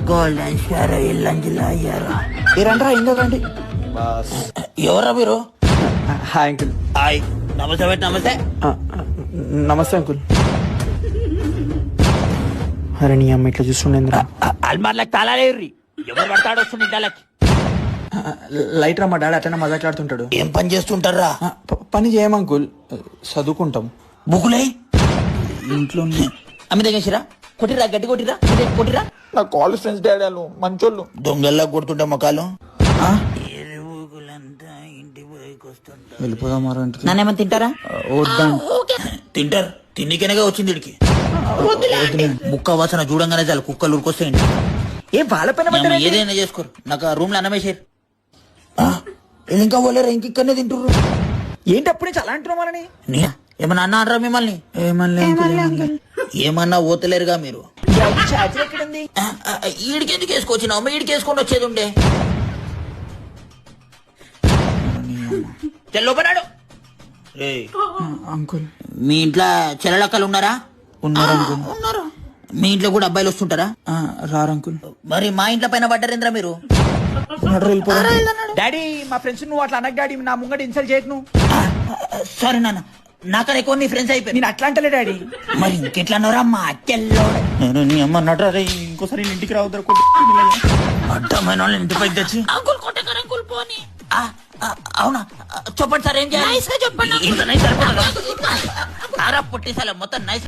Golden SHAR ఇల్లంజిలా అయ్యారా మీరంటారా ఏం కదండి? ఎవరా మీరు? Hi uncle. హాయ్. నమస్తే బేట, నమస్తే. నమస్తే అంకుల్. అరే నీ అమ్మ ఇట్లా చూస్తుండేంద్రా. అల్మార్లకు తాళాలేర్రి, ఎవరు పడతాడు వస్తుంది ఇంటాలకి. లైట్ రా, మా డాడీ అట్లనే మజాట్లాడుతుంటాడు. ఏం పని చేస్తుంటారా? పని చేయం అంకుల్, చదువుకుంటాం. బుకులే ఇంట్లో అమ్మి దగ్గర కొట్టిరా, గట్టి కొట్టిరా, కొట్టిరా. నా కాలేజ్ ఫ్రెండ్స్ డాడీ వాళ్ళు మంచోళ్ళు. దొంగల్లా కొడుతుంటే మొక్కలు వెళ్ళిపోదాం మరో ఇంటికి. నన్నేమన్నా తింటారా? వద్దాం. తింటారు, తిండికనగా వచ్చింది ఇడికి. ముక్క వాసన చూడంగానే చాలు కుక్కలు ఉరికొస్తాయండి. ఏ వాళ్ళ పైన ఏదైనా చేసుకోరు, నాకు ఆ రూమ్ లో అన్నమేసారు. ఇంకా పోలేరా, ఇంకనే తింటుర్రు. ఏంటి అప్పుడు నుంచి అలా అంటున్నావు మనని? ఏమన్నా అన్నా అనరా మిమ్మల్ని? ఏమన్నా ఓతలేరుగా మీరు. ఈడికి ఎందుకు వేసుకొచ్చినావు? ఈడికి వేసుకొని వచ్చేది ఉండే. లోపడాడు. అంకుల్ మీ ఇంట్లో చెల్లెలక్కలు ఉన్నారా? ఉన్నారు అంకుల్. ఉన్నారు. మీ ఇంట్లో కూడా అబ్బాయిలు వస్తుంటారా? రారు అంకుల్. మరి మా ఇంట్లో పైన పడ్డారేంద్రా మీరు? డాడీ మా ఫ్రెండ్స్ నువ్వు అట్లా అనకు డాడీ, నా ముంగట ఇన్సల్ట్ చేయకు నువ్వు. సారీ నాన్న, నాకన్నా ఎక్కువ నీ ఫ్రెండ్స్ అయిపోయి. నేను అట్లా అంటలే డాడీ. మరి ఇంకెట్లా అన్నారా మా అక్కల్లో? అమ్మన్నాడు ఇంకోసారి ఇంటికి రావద్దు. అడ్డమైన వాళ్ళని ఇంటిపైకి తెచ్చి అంకుల్ కొట్టగారు అంకుల్ పోని. అవునా, చెప్పండి సార్, ఏం చేయాలి? చెప్పండి. పుట్టిసాల మొత్తం నైస్